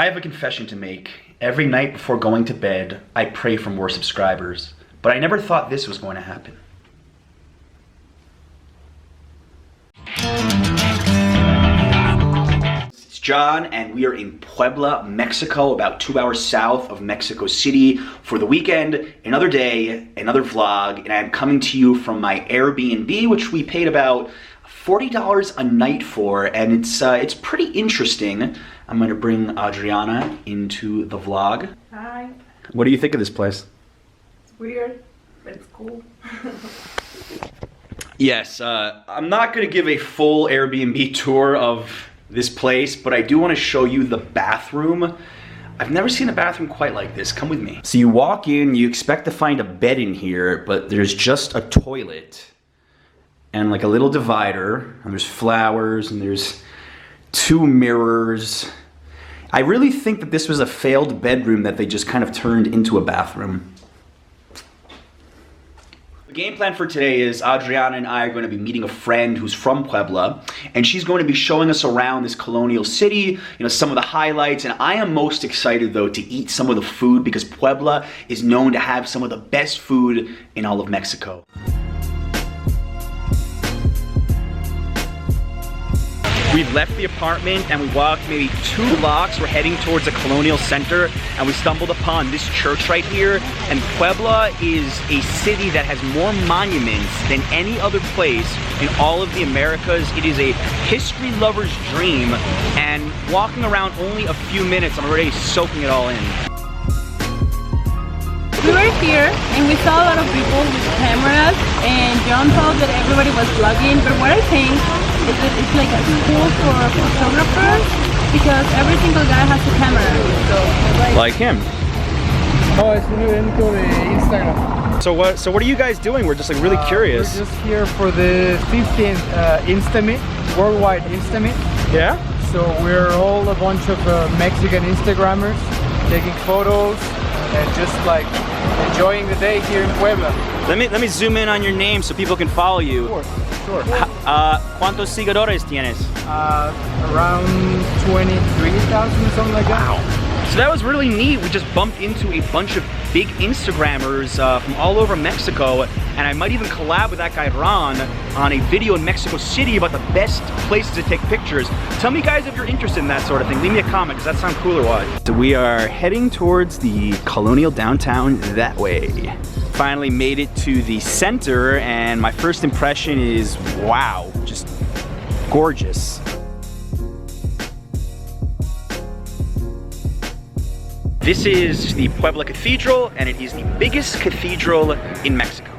I have a confession to make. Every night before going to bed, I pray for more subscribers. But I never thought this was going to happen. It's John, and we are in Puebla, Mexico, about 2 hours south of Mexico City for the weekend. Another day, another vlog, and I'm coming to you from my Airbnb, which we paid about $40 a night for, and it's pretty interesting. I'm gonna bring Adriana into the vlog. Hi. What do you think of this place? It's weird, but it's cool. Yes, I'm not gonna give a full Airbnb tour of this place, but I do wanna show you the bathroom. I've never seen a bathroom quite like this. Come with me. So you walk in, you expect to find a bed in here, but there's just a toilet and like a little divider, and there's flowers, and there's 2 mirrors. I really think that this was a failed bedroom that they just kind of turned into a bathroom. The game plan for today is Adriana and I are going to be meeting a friend who's from Puebla, and she's going to be showing us around this colonial city, some of the highlights, and I am most excited though to eat some of the food because Puebla is known to have some of the best food in all of Mexico. We've left the apartment and we walked maybe 2 blocks. We're heading towards the colonial center and we stumbled upon this church right here. And Puebla is a city that has more monuments than any other place in all of the Americas. It is a history lover's dream, and walking around only a few minutes, I'm already soaking it all in. We were here and we saw a lot of people with cameras, and John thought that everybody was vlogging, but what I think is that it's like a school for photographers because every single guy has a camera. So like him. Oh, es un evento de Instagram. So what are you guys doing? We're just like really curious. We're just here for the 15th Instamit, worldwide Instamit. Yeah? So we're all a bunch of Mexican Instagrammers taking photos and just like enjoying the day here in Puebla. Let me zoom in on your name so people can follow you. Sure. ¿Cuántos seguidores tienes? Around 23,000 or something like that. Wow. So that was really neat. We just bumped into a bunch of big Instagrammers from all over Mexico, and I might even collab with that guy Ron on a video in Mexico City about the best places to take pictures. Tell me guys if you're interested in that sort of thing. Leave me a comment. Does that sound cool or what? So we are heading towards the colonial downtown that way. Finally made it to the center, and my first impression is wow, just gorgeous. This is the Puebla Cathedral, and it is the biggest cathedral in Mexico.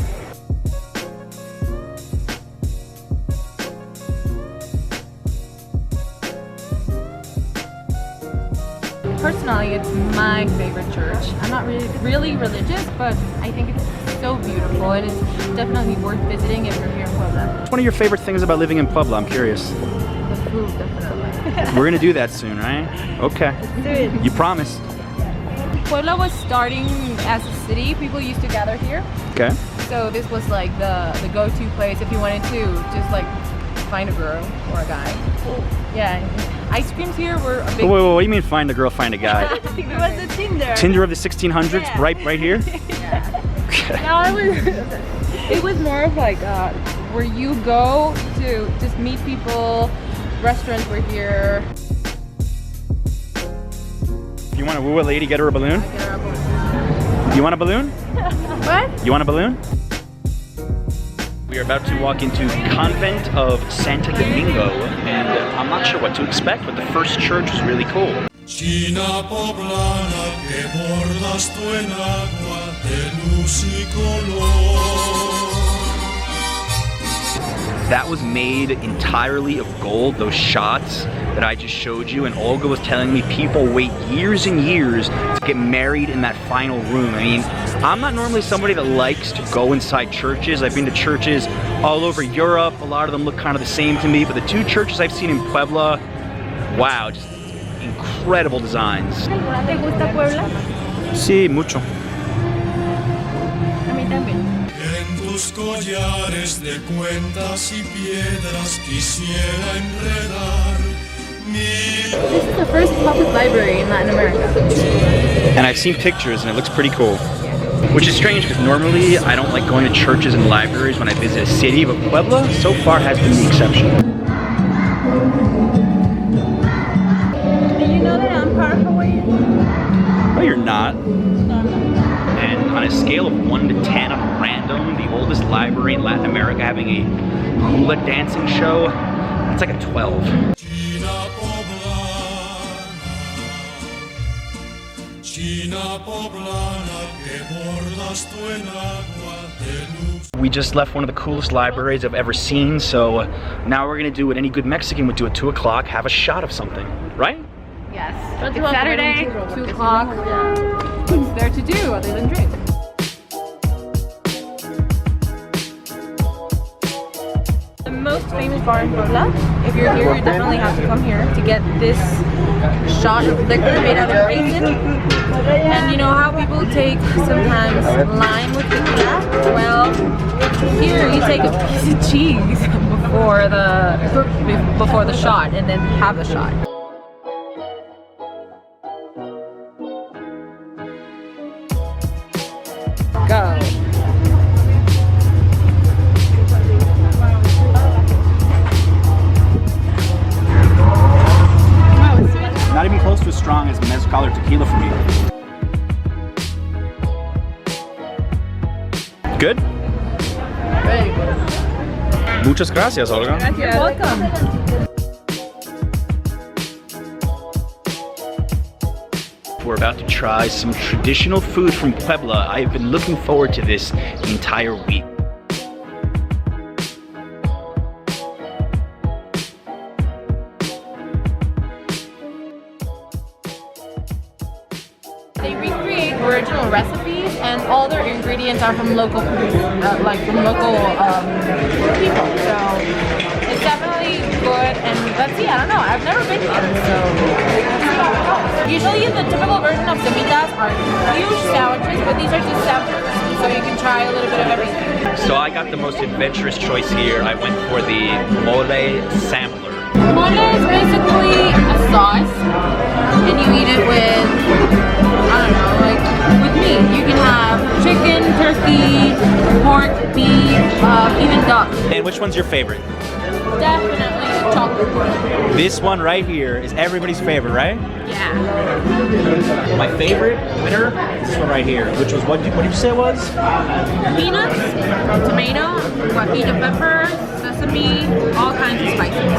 personally, it's my favorite church. I'm not really religious, but I think it's so beautiful, and it's definitely worth visiting if you're here in Puebla. What's one of your favorite things about living in Puebla? I'm curious. The food, definitely. We're gonna do that soon, right? Okay. Let's do it. You promise. Puebla was starting as a city. People used to gather here. Okay. So this was like the go-to place if you wanted to just like find a girl or a guy. Yeah. Ice creams here were a big... Wait, what do you mean find a girl, find a guy? It was the Tinder. Tinder of the 1600s, yeah. right here? Yeah. Okay. No, it was more of like where you go to just meet people. Restaurants were here. If you want to woo a lady, get her a balloon? You want a balloon? What? You want a balloon? We are about to walk into the convent of Santo Domingo, and I'm not sure what to expect, but the first church was really cool. China poblana que bordas tú en agua de luz y color. That was made entirely of gold, those shots that I just showed you, and Olga was telling me people wait years and years to get married in that final room. I mean, I'm not normally somebody that likes to go inside churches. I've been to churches all over Europe. A lot of them look kind of the same to me, but the two churches I've seen in Puebla, wow, just incredible designs. ¿Te gusta Puebla? Sí, mucho. A mí también. Tus collares de cuentas y piedras quisiera enredar This is the first public library in Latin America. And I've seen pictures and it looks pretty cool. Which is strange because normally I don't like going to churches and libraries when I visit a city, but Puebla so far has been the exception. Do you know that I'm part Hawaiian? No, you're not. And on a scale of 1 to 10 on random, the oldest library in Latin America having a hula dancing show, it's like a 12. We just left one of the coolest libraries I've ever seen, so now we're gonna do what any good Mexican would do at 2 o'clock, have a shot of something, right? Yes. It's Saturday, 2 o'clock. What's there to do other than drink? The most famous bar in Puebla. If you're here, you definitely have to come here to get this shot of liquor made out of raisin. And you know how people take sometimes lime with tequila? Well, here you take a piece of cheese before the shot and then have the shot. Go. Not even close to as strong as mezcal or tequila for me. Good? Very good. Muchas gracias, Olga. You're welcome. We're about to try some traditional food from Puebla. I've been looking forward to this the entire week. They recreate original recipes, and all their ingredients are from local like from local people. So it's definitely good. And let's see, I don't know. I've never been here, so usually the typical version of semitas are huge sandwiches, but these are just samples, so you can try a little bit of everything. So I got the most adventurous choice here. I went for the mole sampler. Mole is basically a sauce, and you eat it with, I don't know, like with meat. You can have chicken, turkey, pork, beef, even duck. And which one's your favorite? Definitely chocolate pork. This one right here is everybody's favorite, right? Yeah. My favorite winner is this one right here, which was, what did you say it was? Peanuts, tomato, guajillo pepper, sesame, all kinds of spices.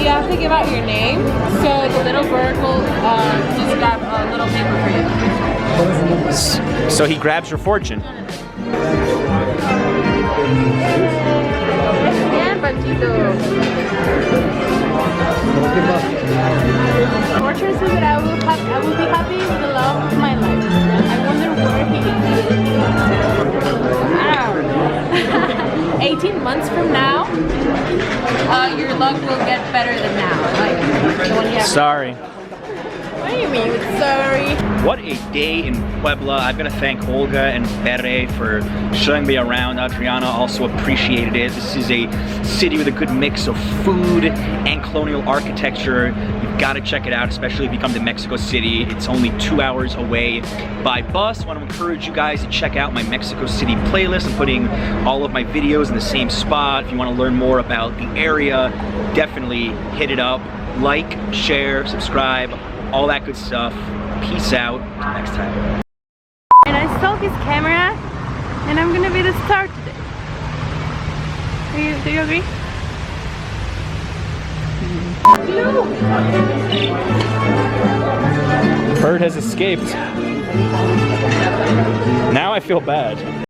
You have to give out your name, so the little bird will just grab a little paper for you. So he grabs your fortune. Bien, Panchito. Orchard says that I will be happy with the love of my life. I wonder where he is. 18 months from now, your luck will get better than now. Like the one you have. Sorry. What do you mean, sorry? What a day in Puebla. I've got to thank Olga and Bere for showing me around. Adriana also appreciated it. This is a city with a good mix of food and colonial architecture. You've got to check it out, especially if you come to Mexico City. It's only 2 hours away by bus. I want to encourage you guys to check out my Mexico City playlist. I'm putting all of my videos in the same spot. If you want to learn more about the area, definitely hit it up. Like, share, subscribe, all that good stuff. Peace out. Till next time. And I stole his camera, and I'm gonna be the star today. Do you agree? Bird has escaped. Now I feel bad.